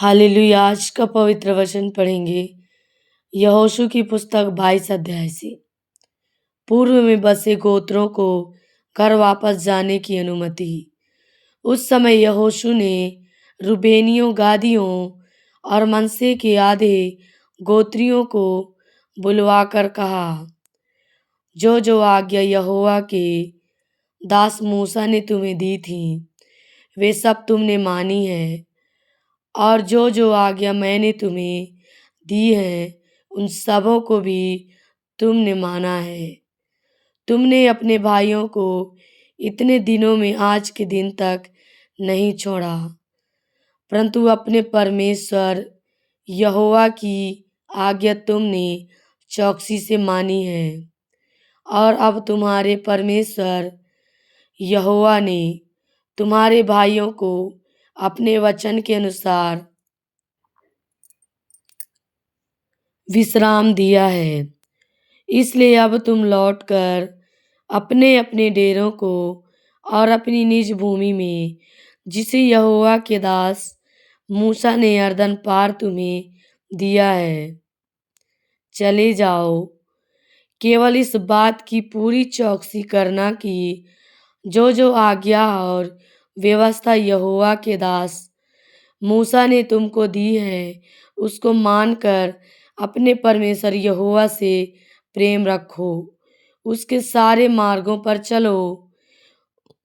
Hallelujah. आज का पवित्र वचन पढ़ेंगे यहोशू की पुस्तक 22 अध्याय से। पूर्व में बसे गोत्रों को घर वापस जाने की अनुमति। उस समय यहोशू ने रूबेनियों, गादियों और मनश्शे के आधे गोत्रियों को बुलवाकर कहा, जो जो आज्ञा यहोवा के दास मूसा ने तुम्हें दी थी वे सब तुमने मानी है, और जो जो आज्ञा मैंने तुम्हें दी है उन सबों को भी तुमने माना है। तुमने अपने भाइयों को इतने दिनों में आज के दिन तक नहीं छोड़ा, परंतु अपने परमेश्वर यहोवा की आज्ञा तुमने चौकसी से मानी है। और अब तुम्हारे परमेश्वर यहोवा ने तुम्हारे भाइयों को अपने वचन के अनुसार विश्राम दिया है। इसलिए अब तुम लौटकर अपने अपने डेरों को और अपनी निज भूमि में, जिसे यहोवा के दास मूसा ने यरदन पार तुम्हें दिया है, चले जाओ। केवल इस बात की पूरी चौकसी करना कि जो जो आज्ञा और व्यवस्था यहोवा के दास मूसा ने तुमको दी है उसको मानकर अपने परमेश्वर यहोवा से प्रेम रखो, उसके सारे मार्गों पर चलो,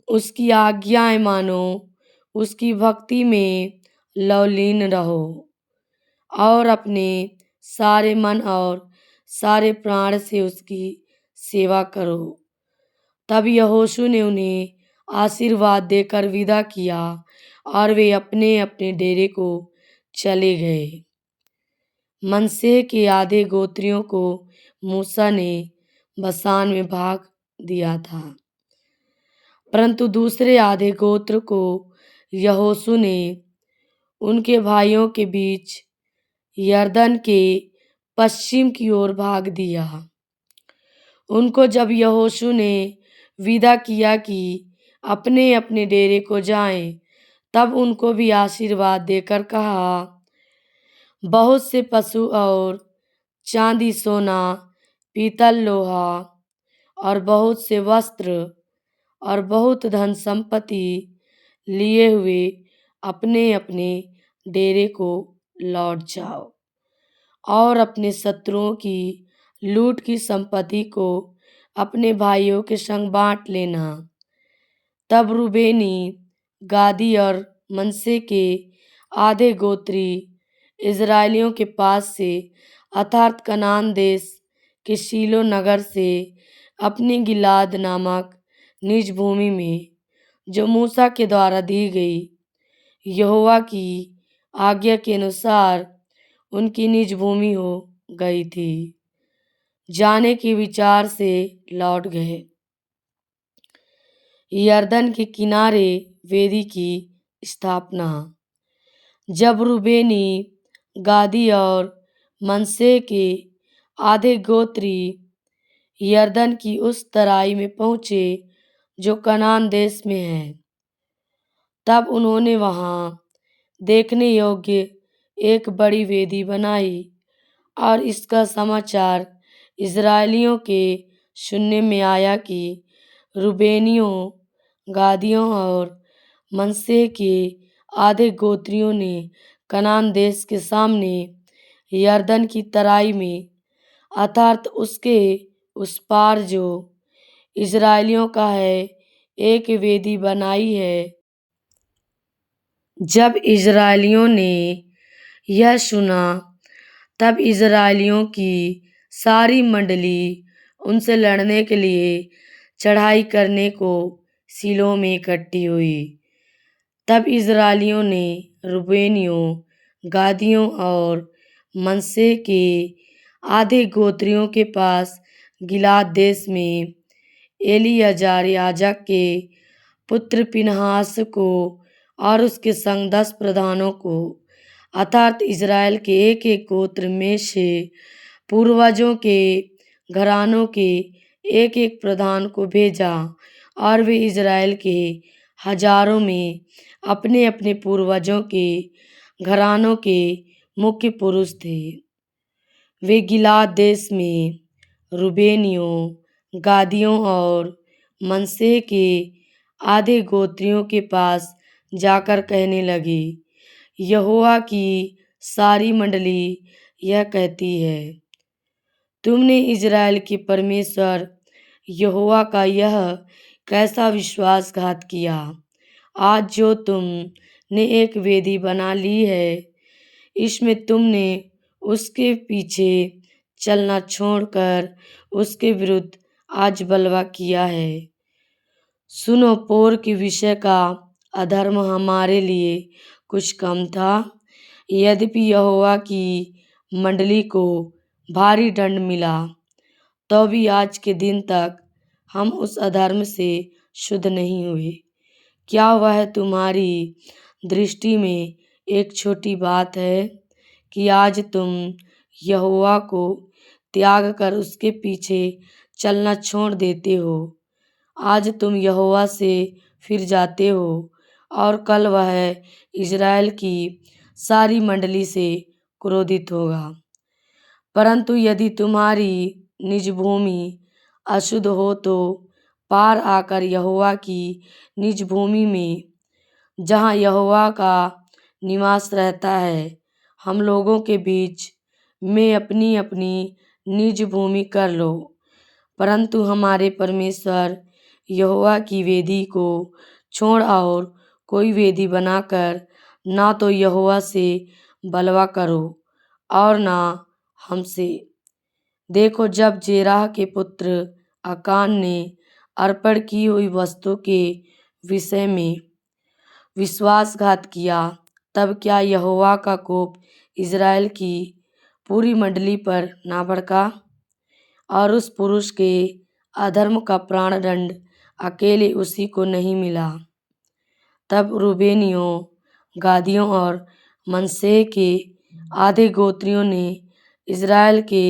उसकी आज्ञाएं मानो, उसकी भक्ति में लवलीन रहो और अपने सारे मन और सारे प्राण से उसकी सेवा करो। तब यहोशू ने उन्हें आशीर्वाद देकर विदा किया और वे अपने अपने डेरे को चले गए। मनश्शे के आधे गोत्रियों को मूसा ने बसान में भाग दिया था, परंतु दूसरे आधे गोत्र को यहोशू ने उनके भाइयों के बीच यरदन के पश्चिम की ओर भाग दिया। उनको जब यहोशू ने विदा किया कि अपने अपने डेरे को जाएं, तब उनको भी आशीर्वाद देकर कहा, बहुत से पशु और चांदी, सोना, पीतल, लोहा और बहुत से वस्त्र और बहुत धन संपत्ति लिए हुए अपने अपने डेरे को लौट जाओ और अपने शत्रुओं की लूट की संपत्ति को अपने भाइयों के संग बांट लेना। तब रूबेनी, गादी और मनश्शे के आधे गोत्री इज़राइलियों के पास से अर्थात कनान देश के शीलो नगर से अपनी गिलाद नामक निज भूमि में, जो मूसा के द्वारा दी गई यहोवा की आज्ञा के अनुसार उनकी निज भूमि हो गई थी, जाने के विचार से लौट गए। यरदन के किनारे वेदी की स्थापना। जब रूबेनी, गादी और मनश्शे के आधे गोत्री यरदन की उस तराई में पहुँचे जो कनान देश में है, तब उन्होंने वहाँ देखने योग्य एक बड़ी वेदी बनाई और इसका समाचार इज़राइलियों के सुनने में आया कि रूबेनियों, गादियों और मनश्शे के आधे गोत्रियों ने कनान देश के सामने यरदन की तराई में अर्थात उसके उस पार जो इज़राइलियों का है एक वेदी बनाई है। जब इज़राइलियों ने यह सुना, तब इज़राइलियों की सारी मंडली उनसे लड़ने के लिए चढ़ाई करने को शीलो में इकट्ठी हुई। तब इज़राइलियों ने रूबेनियों, गादियों और मनश्शे के आधे गोत्रियों के पास गिलाद देश में एलीआजर याजक के पुत्र फिनहास को और उसके संग 10 प्रधानों को अर्थात इज़राइल के एक एक गोत्र में से पूर्वजों के घरानों के एक एक प्रधान को भेजा, और वे इज़राइल के हजारों में अपने अपने पूर्वजों के घरानों के मुख्य पुरुष थे। वे गिलाद देश में रूबेनियों, गादियों और मनश्शे के आधे गोत्रियों के पास जाकर कहने लगे, यहोवा की सारी मंडली यह कहती है, तुमने इज़राइल के परमेश्वर यहोवा का यह कैसा विश्वासघात किया। आज जो तुमने एक वेदी बना ली है, इसमें तुमने उसके पीछे चलना छोड़कर उसके विरुद्ध आज बलवा किया है। सुनो, पोर के विषय का अधर्म हमारे लिए कुछ कम था, यद्यपि यहोवा की मंडली को भारी दंड मिला, तो भी आज के दिन तक हम उस अधर्म से शुद्ध नहीं हुए। क्या वह तुम्हारी दृष्टि में एक छोटी बात है कि आज तुम यहोवा को त्याग कर उसके पीछे चलना छोड़ देते हो। आज तुम यहोवा से फिर जाते हो और कल वह इज़राइल की सारी मंडली से क्रोधित होगा। परंतु यदि तुम्हारी निज भूमि अशुद्ध हो तो पार आकर यहोवा की निज भूमि में, जहाँ यहोवा का निवास रहता है, हम लोगों के बीच में अपनी अपनी निज भूमि कर लो। परंतु हमारे परमेश्वर यहोवा की वेदी को छोड़ और कोई वेदी बनाकर ना तो यहोवा से बलवा करो और ना हमसे। देखो, जब जेराह के पुत्र अकान ने अर्पण की हुई वस्तु के विषय में विश्वासघात किया, तब क्या यहोवा का कोप इज़राइल की पूरी मंडली पर ना भड़का और उस पुरुष के अधर्म का प्राणदंड अकेले उसी को नहीं मिला। तब रूबेनियों, गादियों और मनश्शे के आधे गोत्रियों ने इज़राइल के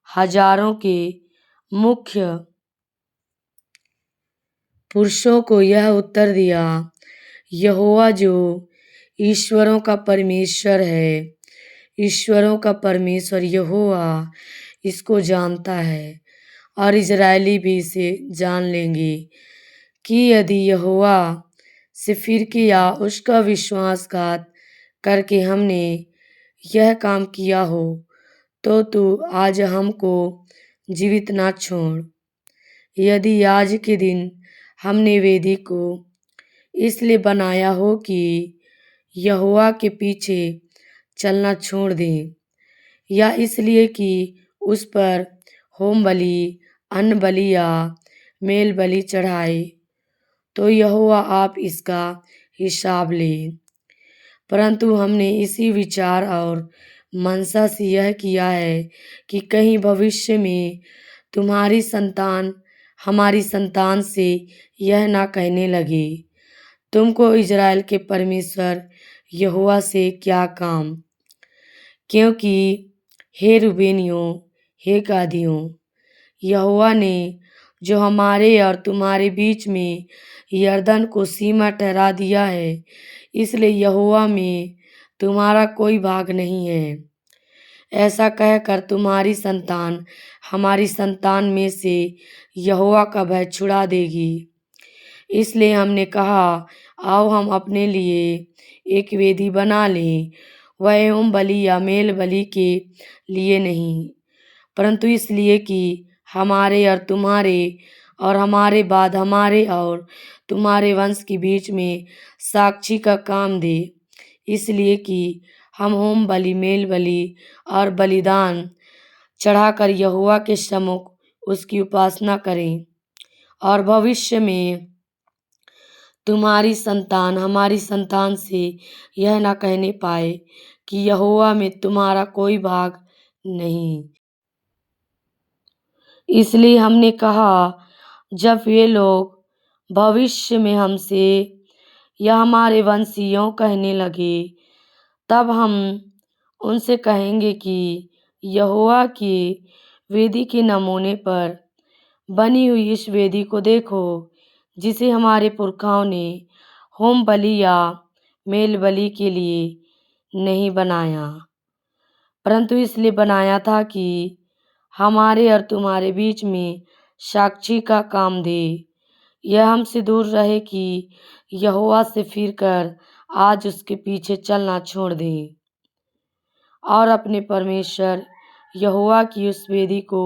हजारों के मुख्य पुरुषों को यह उत्तर दिया, यहोवा जो ईश्वरों का परमेश्वर है, ईश्वरों का परमेश्वर यहोवा इसको जानता है और इज़राइली भी इसे जान लेंगे कि यदि यहोवा से फिर के या उसका विश्वासघात करके हमने यह काम किया हो, तो तू आज हमको जीवित ना छोड़। यदि आज के दिन हमने वेदी को इसलिए बनाया हो कि यहोवा के पीछे चलना छोड़ दें, या इसलिए कि उस पर होम बलि, अन्न बलि या मेल बलि चढ़ाए, तो यहोवा आप इसका हिसाब लें। परंतु हमने इसी विचार और मनसा से यह किया है कि कहीं भविष्य में तुम्हारी संतान हमारी संतान से यह ना कहने लगे, तुमको इज़राइल के परमेश्वर यहोवा से क्या काम। क्योंकि हे रूबेनियों, हे गादियों, यहोवा ने जो हमारे और तुम्हारे बीच में यरदन को सीमा ठहरा दिया है, इसलिए यहोवा में तुम्हारा कोई भाग नहीं है। ऐसा कहकर तुम्हारी संतान हमारी संतान में से यहोवा का भय छुड़ा देगी। इसलिए हमने कहा, आओ हम अपने लिए एक वेदी बना लें, वह होम बलि या मेल बलि के लिए नहीं, परंतु इसलिए कि हमारे और हमारे बाद हमारे और तुम्हारे वंश के बीच में साक्षी का काम दे, इसलिए कि हम होम बलि, मेल बलि और बलिदान चढ़ाकर यहोवा के सम्मुख उसकी उपासना करें, और भविष्य में तुम्हारी संतान हमारी संतान से यह ना कहने पाए कि यहोवा में तुम्हारा कोई भाग नहीं। इसलिए हमने कहा, जब वे लोग भविष्य में हमसे या हमारे वंशियों कहने लगे, तब हम उनसे कहेंगे कि यहोवा की वेदी के नमूने पर बनी हुई इस वेदी को देखो, जिसे हमारे पुरखाओं ने होम बलि या मेल बलि के लिए नहीं बनाया, परंतु इसलिए बनाया था कि हमारे और तुम्हारे बीच में साक्षी का काम दे। यह हमसे दूर रहे कि यहोवा से फिरकर आज उसके पीछे चलना छोड़ दे और अपने परमेश्वर यहोवा की उस वेदी को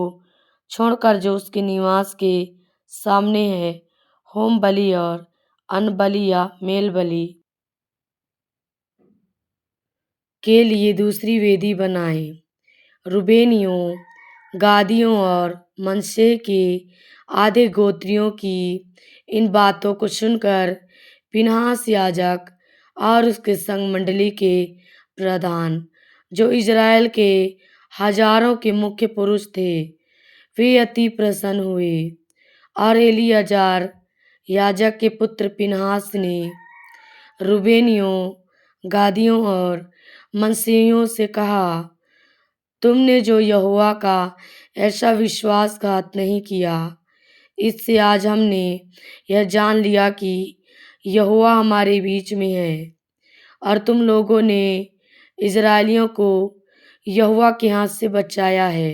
छोड़कर जो उसके निवास के सामने है, होम बलि और अन्न बलि या मेल बलि के लिए दूसरी वेदी बनाए। रूबेनियों, गादियों और मनश्शे के आधे गोत्रियों की इन बातों को सुनकर फिनहास याजक और उसके संग मंडली के प्रधान, जो इज़राइल के हजारों के मुख्य पुरुष थे, वे अति प्रसन्न हुए। और एलीआजर याजक के पुत्र फिनहास ने रूबेनियों, गादियों और मनश्शेइयों से कहा, तुमने जो यहोवा का ऐसा विश्वासघात नहीं किया, इससे आज हमने यह जान लिया कि यहोवा हमारे बीच में है और तुम लोगों ने इज़राइलियों को यहोवा के हाथ से बचाया है।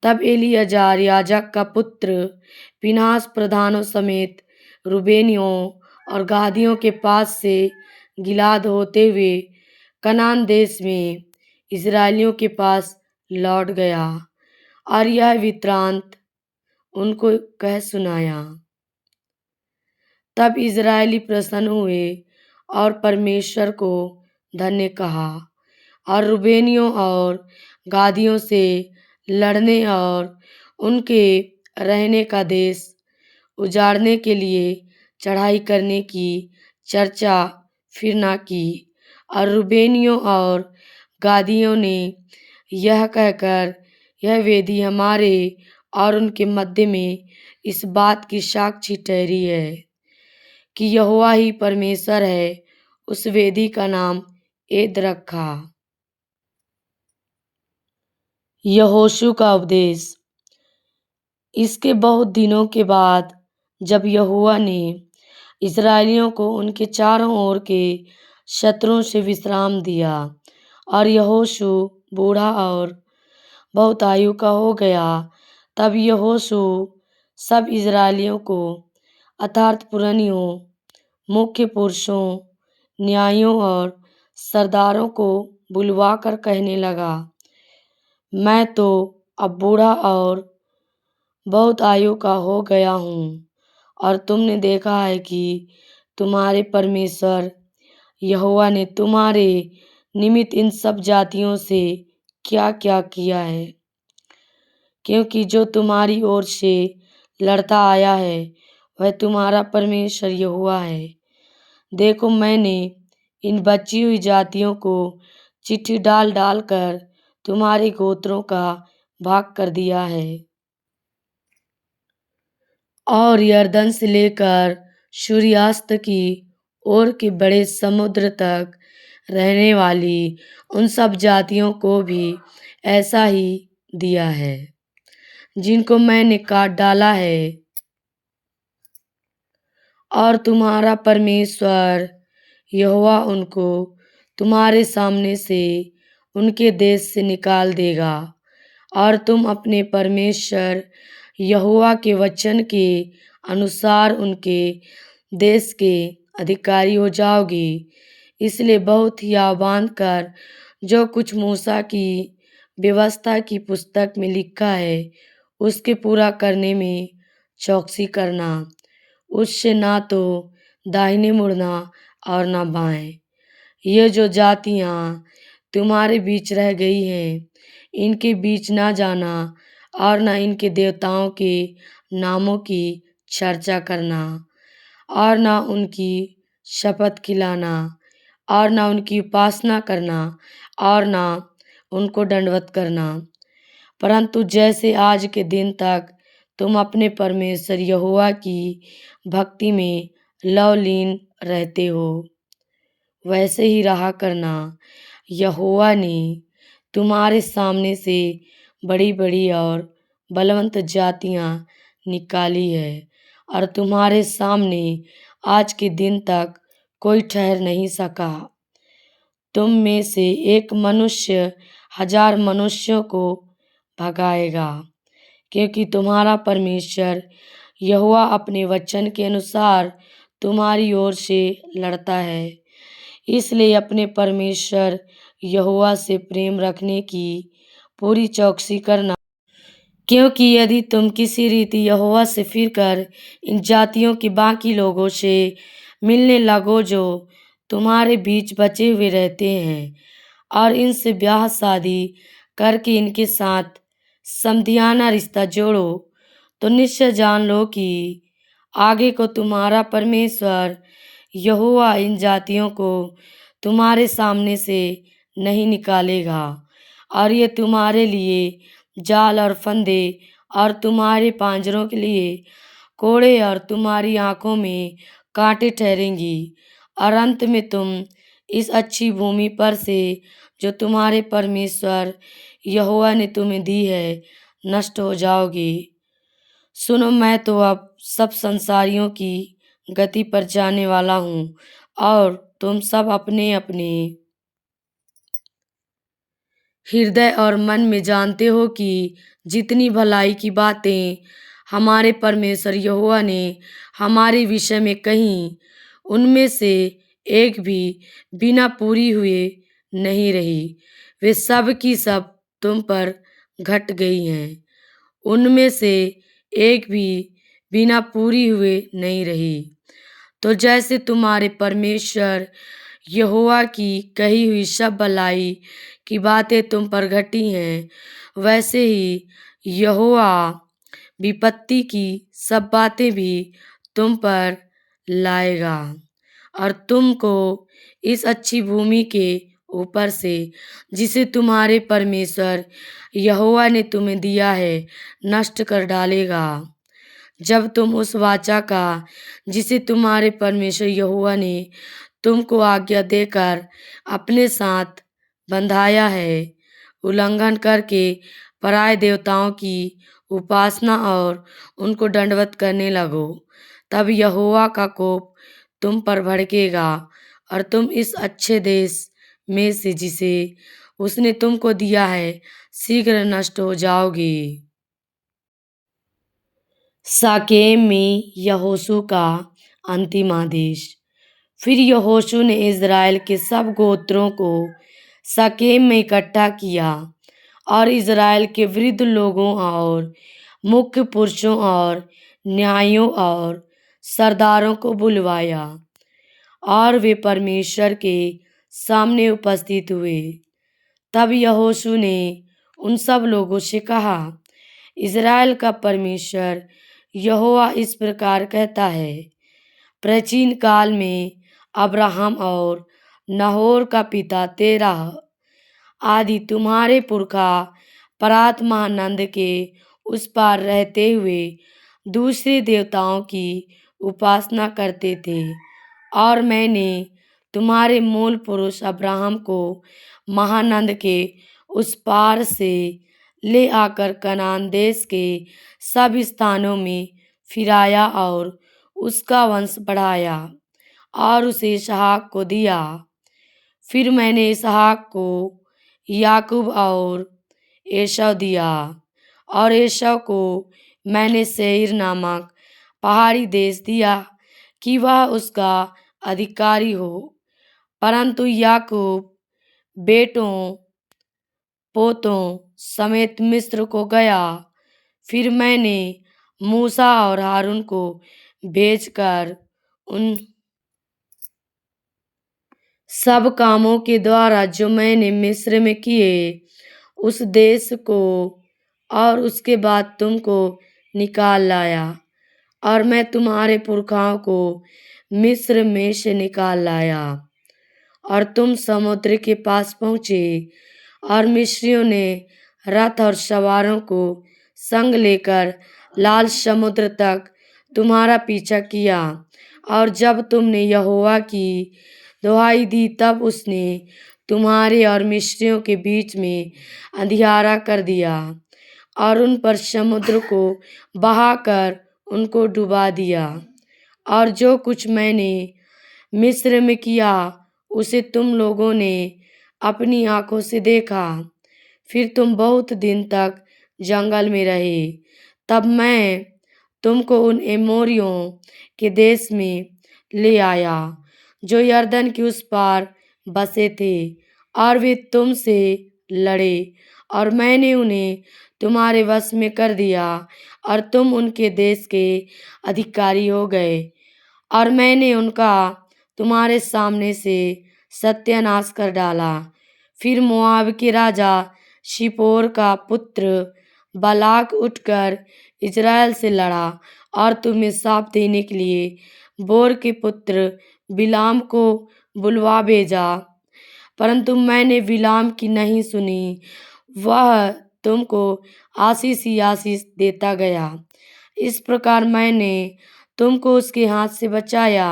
तब एलीआजर याजक का पुत्र फिनहास प्रधानों समेत रूबेनियों और गादियों के पास से गिलाद होते हुए कनान देश में इज़राइलियों के पास लौट गया और यह वृत्तांत उनको कह सुनाया। तब इज़राइली प्रसन्न हुए और परमेश्वर को धन्य कहा और रूबेनियों और गादियों से लड़ने और उनके रहने का देश उजाड़ने के लिए चढ़ाई करने की चर्चा फिर ना की। और रूबेनियों और गादियों ने यह कहकर यह वेदी हमारे और उनके मध्य में इस बात की साक्षी ठहरी है कि यहोवा ही परमेश्वर है, उस वेदी का नाम एद रखा। यहोशू का उपदेश। इसके बहुत दिनों के बाद जब यहोवा ने इज़राइलियों को उनके चारों ओर के शत्रुओं से विश्राम दिया और यहोशू बूढ़ा और बहुत आयु का हो गया, तब यहोशू सब इज़राइलियों को अर्थात पुरनियों, मुख्य पुरुषों, न्यायियों और सरदारों को बुलवाकर कहने लगा, मैं तो अब बूढ़ा और बहुत आयु का हो गया हूँ और तुमने देखा है कि तुम्हारे परमेश्वर यहोवा ने तुम्हारे निमित्त इन सब जातियों से क्या क्या किया है, क्योंकि जो तुम्हारी ओर से लड़ता आया है वह तुम्हारा परमेश्वर यहोवा है। देखो, मैंने इन बची हुई जातियों को चिट्ठी डाल डाल कर तुम्हारे गोत्रों का भाग कर दिया है और यरदन से लेकर सूर्यास्त की ओर के बड़े समुद्र तक रहने वाली उन सब जातियों को भी ऐसा ही दिया है जिनको मैंने काट डाला है। और तुम्हारा परमेश्वर यहोवा उनको तुम्हारे सामने से उनके देश से निकाल देगा और तुम अपने परमेश्वर यहोवा के वचन के अनुसार उनके देश के अधिकारी हो जाओगे। इसलिए बहुत ही आह्वान कर जो कुछ मूसा की व्यवस्था की पुस्तक में लिखा है उसके पूरा करने में चौकसी करना, उससे ना तो दाहिने मुड़ना और ना बाएं। ये जो जातियाँ तुम्हारे बीच रह गई हैं, इनके बीच ना जाना और ना इनके देवताओं के नामों की चर्चा करना और ना उनकी शपथ खिलाना और ना उनकी उपासना करना और ना उनको दंडवत करना, परंतु जैसे आज के दिन तक तुम अपने परमेश्वर यहोवा की भक्ति में लवलीन रहते हो, वैसे ही रहा करना। यहोवा ने तुम्हारे सामने से बड़ी बड़ी और बलवंत जातियाँ निकाली है और तुम्हारे सामने आज के दिन तक कोई ठहर नहीं सका। तुम में से एक मनुष्य 1000 मनुष्यों को भगाएगा, क्योंकि तुम्हारा परमेश्वर यहोवा अपने वचन के अनुसार तुम्हारी ओर से लड़ता है। इसलिए अपने परमेश्वर यहोवा से प्रेम रखने की पूरी चौकसी करना, क्योंकि यदि तुम किसी रीति यहोवा से फिरकर इन जातियों के बाकी लोगों से मिलने लगो जो तुम्हारे बीच बचे हुए रहते हैं, और इनसे ब्याह शादी करके इनके साथ समधियाना रिश्ता जोड़ो, तो निश्चय जान लो कि आगे को तुम्हारा परमेश्वर यहोवा इन जातियों को तुम्हारे सामने से नहीं निकालेगा, और ये तुम्हारे लिए जाल और फंदे और तुम्हारे पांजरों के लिए कोड़े और तुम्हारी आंखों में कांटे ठहरेंगी। और अंत में तुम इस अच्छी भूमि पर से जो तुम्हारे परमेश्वर यहोवा ने तुम्हें दी है नष्ट हो जाओगे। सुनो, मैं तो अब सब संसारियों की गति पर जाने वाला हूँ, और तुम सब अपने अपने हृदय और मन में जानते हो कि जितनी भलाई की बातें हमारे परमेश्वर यहोवा ने हमारे विषय में कही, उनमें से एक भी बिना पूरी हुए नहीं रही। वे सब की सब तुम पर घट गई हैं। उनमें से एक भी बिना पूरी हुए नहीं रही। तो जैसे तुम्हारे परमेश्वर यहोवा की कही हुई सब भलाई की बातें तुम पर घटी हैं, वैसे ही यहोवा विपत्ति की सब बातें भी तुम पर लाएगा, और तुमको इस अच्छी भूमि के ऊपर से जिसे तुम्हारे परमेश्वर यहोवा ने तुम्हें दिया है नष्ट कर डालेगा। जब तुम उस वाचा का जिसे तुम्हारे परमेश्वर यहोवा ने तुमको आज्ञा देकर अपने साथ बंधाया है उल्लंघन करके पराए देवताओं की उपासना और उनको दंडवत करने लगो, तब यहोवा का कोप तुम पर भड़केगा, और तुम इस अच्छे देश में से जिसे उसने तुमको दिया है शीघ्र नष्ट हो जाओगे। साकेम में यहोशू का अंतिम आदेश। फिर यहोशू ने इज़राइल के सब गोत्रों को साकेम में इकट्ठा किया, और इज़राइल के वृद्ध लोगों और मुख्य पुरुषों और न्यायियों और सरदारों को बुलवाया, और वे परमेश्वर के सामने उपस्थित हुए। तब यहोशू ने उन सब लोगों से कहा, इज़राइल का परमेश्वर यहोवा इस प्रकार कहता है, प्राचीन काल में अब्राहम और नाहोर का पिता तेरह आदि तुम्हारे पुरखा परात महानंद के उस पार रहते हुए दूसरे देवताओं की उपासना करते थे, और मैंने तुम्हारे मूल पुरुष अब्राहम को महानंद के उस पार से ले आकर कनान देश के सब स्थानों में फिराया और उसका वंश बढ़ाया और उसे इसहाक को दिया। फिर मैंने इसहाक को याकूब और एसाव दिया, और एसाव को मैंने सेईर नामक पहाड़ी देश दिया कि वह उसका अधिकारी हो, परंतु याकूब बेटों पोतों समेत मिस्र को गया। फिर मैंने मूसा और हारून को भेजकर उन सब कामों के द्वारा जो मैंने मिस्र में किए उस देश को और उसके बाद तुमको निकाल लाया, और मैं तुम्हारे पुरखाओं को मिस्र में से निकाल लाया। और तुम समुद्र के पास पहुँचे, और मिस्रियों ने रथ और सवारों को संग लेकर लाल समुद्र तक तुम्हारा पीछा किया, और जब तुमने यहोवा की दुहाई दी तब उसने तुम्हारे और मिस्रियों के बीच में अंधियारा कर दिया, और उन पर समुद्र को बहाकर उनको डुबा दिया। और जो कुछ मैंने मिस्र में किया उसे तुम लोगों ने अपनी आंखों से देखा। फिर तुम बहुत दिन तक जंगल में रहे। तब मैं तुमको उन एमोरियों के देश में ले आया जो यरदन के उस पार बसे थे, और वे तुमसे लड़े, और मैंने उन्हें तुम्हारे वश में कर दिया और तुम उनके देश के अधिकारी हो गए। और मैंने उनका तुम्हारे सामने से सत्यानाश कर डाला। फिर मोआब के राजा शिपोर का पुत्र बालाक उठकर इज़राइल से लड़ा और तुम्हें शाप देने के लिए बोर के पुत्र बिलाम को बुलवा भेजा, परंतु मैंने बिलाम की नहीं सुनी। वह तुमको आशीष ही आशीष देता गया। इस प्रकार मैंने तुमको उसके हाथ से बचाया।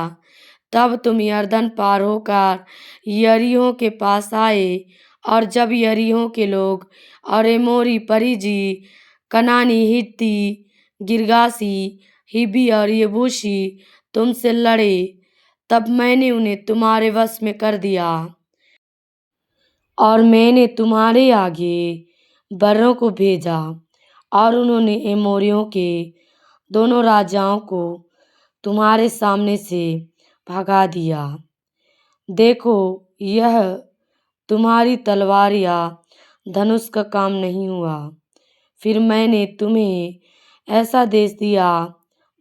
तब तुम यरदन पार होकर यरीहो के पास आए, और जब यरीहो के लोग और एमोरी, परिजी, कनानी, हित्ती, गिर्गाशी, हिब्बी और यबूसी तुमसे लड़े, तब मैंने उन्हें तुम्हारे वश में कर दिया। और मैंने तुम्हारे आगे बर्रों को भेजा, और उन्होंने एमोरियों के दोनों राजाओं को तुम्हारे सामने से भगा दिया। देखो, यह तुम्हारी तलवार या धनुष का काम नहीं हुआ। फिर मैंने तुम्हें ऐसा देश दिया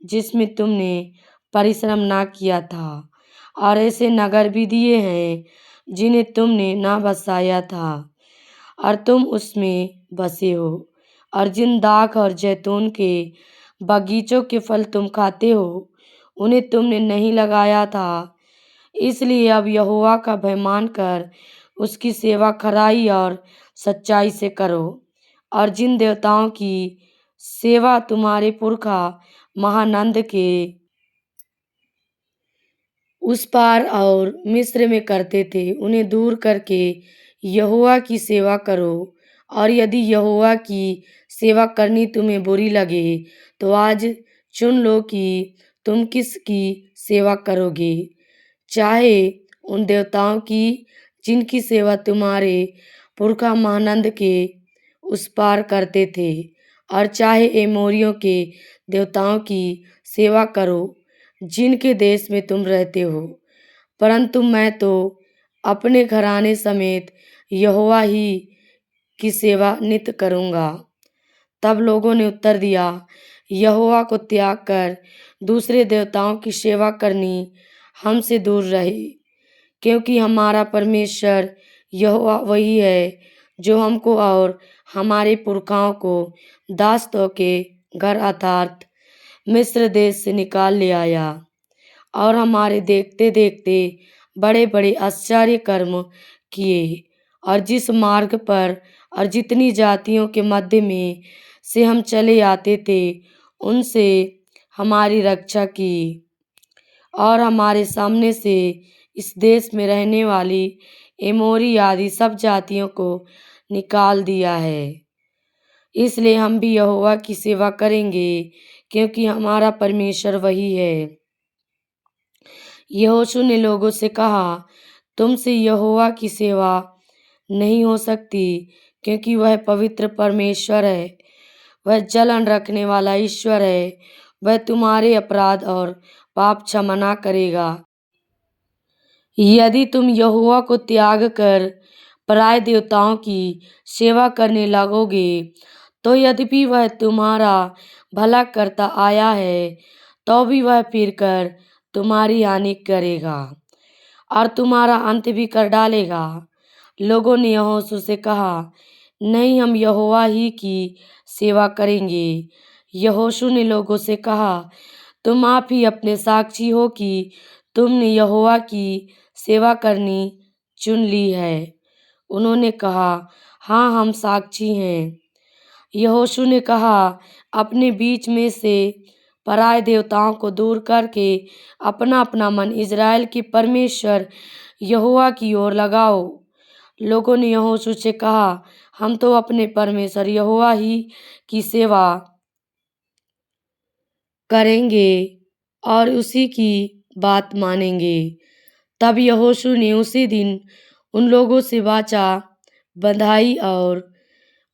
जिसमें तुमने परिश्रम ना किया था, और ऐसे नगर भी दिए हैं जिन्हें तुमने ना बसाया था, और तुम उसमें बसे हो। और जिन दाख और जैतून के बगीचों के फल तुम खाते हो, उन्हें तुमने नहीं लगाया था। इसलिए अब यहोवा का भय मानकर उसकी सेवा खराई और सच्चाई से करो, और जिन देवताओं की सेवा तुम्हारे पुरखा महानंद के उस पार और मिस्र में करते थे, उन्हें दूर करके यहोवा की सेवा करो। और यदि यहोवा की सेवा करनी तुम्हें बुरी लगे, तो आज चुन लो कि तुम किसकी सेवा करोगे, चाहे उन देवताओं की जिनकी सेवा तुम्हारे पुरखा महानंद के उस पार करते थे, और चाहे एमोरियों के देवताओं की सेवा करो जिनके देश में तुम रहते हो। परंतु मैं तो अपने घराने समेत यहोवा ही की सेवा नित्य करूँगा। तब लोगों ने उत्तर दिया, यहोवा को त्याग कर दूसरे देवताओं की सेवा करनी हमसे दूर रहे, क्योंकि हमारा परमेश्वर यहोवा वही है जो हमको और हमारे पुरखाओं को दासों के घर अर्थात मिस्र देश से निकाल ले आया, और हमारे देखते देखते बड़े बड़े आश्चर्य कर्म किए, और जिस मार्ग पर और जितनी जातियों के मध्य में से हम चले आते थे, उनसे हमारी रक्षा की, और हमारे सामने से इस देश में रहने वाली एमोरी आदि सब जातियों को निकाल दिया है। इसलिए हम भी यहोवा की सेवा करेंगे, क्योंकि हमारा परमेश्वर वही है। यहोशू ने लोगों से कहा, तुमसे यहोवा की सेवा नहीं हो सकती, क्योंकि वह पवित्र परमेश्वर है, वह जलन रखने वाला ईश्वर है। वह तुम्हारे अपराध और पाप क्षमा ना करेगा। यदि तुम यहोवा को त्याग कर पराय देवताओं की सेवा करने लगोगे, तो यद्यपि वह तुम्हारा भला करता आया है, तो भी वह फिर कर तुम्हारी हानि करेगा और तुम्हारा अंत भी कर डालेगा। लोगों ने यहोशू से कहा, नहीं, हम यहोवा ही की सेवा करेंगे। यहोशू ने लोगों से कहा, तुम आप ही अपने साक्षी हो कि तुमने यहोवा की सेवा करनी चुन ली है। उन्होंने कहा, हाँ, हम साक्षी हैं। यहोशू ने कहा, अपने बीच में से पराय देवताओं को दूर करके अपना अपना मन इज़राइल के परमेश्वर यहोवा की ओर लगाओ। लोगों ने यहोशू से कहा, हम तो अपने परमेश्वर यहोवा ही की सेवा करेंगे और उसी की बात मानेंगे। तब यहोशू ने उसी दिन उन लोगों से वाचा बंधाई और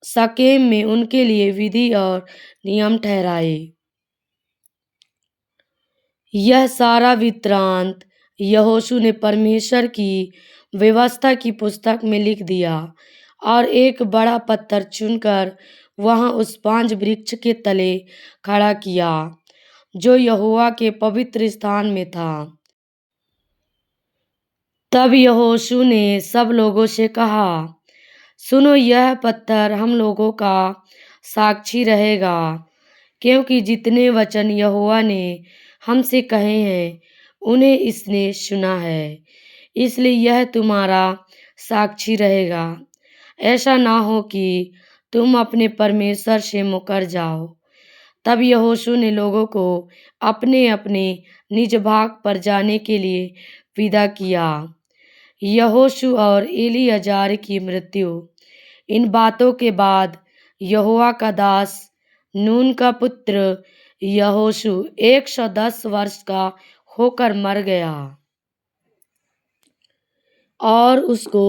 शकेम में उनके लिए विधि और नियम ठहराए। यह सारा वृत्तांत यहोशू ने परमेश्वर की व्यवस्था की पुस्तक में लिख दिया और एक बड़ा पत्थर चुनकर वहां उस पांच वृक्ष के तले खड़ा किया जो यहोवा के पवित्र स्थान में था। तब यहोशू ने सब लोगों से कहा, सुनो, यह पत्थर हम लोगों का साक्षी रहेगा, क्योंकि जितने वचन यहोवा ने हमसे कहे हैं उन्हें इसने सुना है, इसलिए यह तुम्हारा साक्षी रहेगा। ऐसा ना हो कि तुम अपने परमेश्वर से मुकर जाओ। तब यहोशू ने लोगों को अपने अपने निज भाग पर जाने के लिए विदा किया। यहोशू और एलीआजर की मृत्यु। इन बातों के बाद यहोवा का दास नून का पुत्र यहोशू 110 वर्ष का होकर मर गया और उसको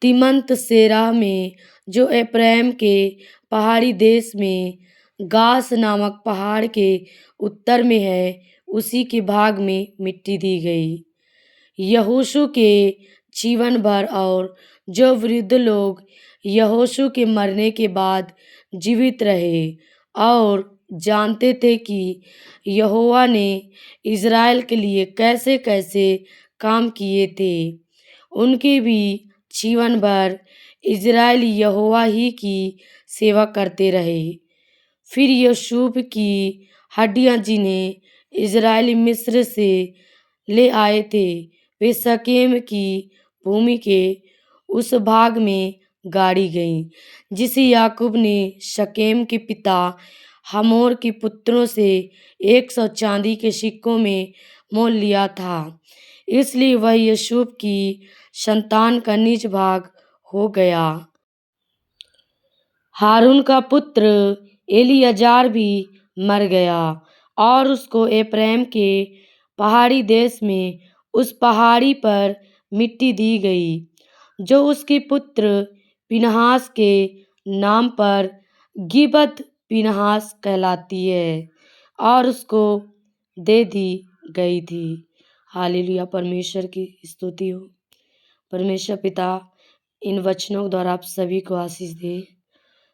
तिमनत सेराह में, जो एप्रैम के पहाड़ी देश में गास नामक पहाड़ के उत्तर में है, उसी के भाग में मिट्टी दी गई। यहोशू के जीवन भर और जो वृद्ध लोग यहोशू के मरने के बाद जीवित रहे और जानते थे कि यहोवा ने इज़राइल के लिए कैसे कैसे काम किए थे, उनके भी जीवन भर इज़राइल यहोवा ही की सेवा करते रहे। फिर यूसुफ की हड्डियां जिन्हें इज़राइली मिस्र से ले आए थे, वे शकेम की भूमि के उस भाग में गाड़ी गईं जिसे याकूब ने शकेम के पिता हमोर के पुत्रों से 100 चांदी के सिक्कों में मोल लिया था। इसलिए वह यूसुफ की संतान का निज भाग हो गया। हारून का पुत्र एलीआजर भी मर गया और उसको एप्रैम के पहाड़ी देश में उस पहाड़ी पर मिट्टी दी गई, जो उसके पुत्र पिनहास के नाम पर गिबत पिनहास कहलाती है, और उसको दे दी गई थी। हालेलुया, परमेश्वर की स्तुति हो। परमेश्वर पिता इन वचनों द्वारा आप सभी को आशीष दे।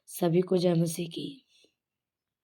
सभी को जय मसीह की।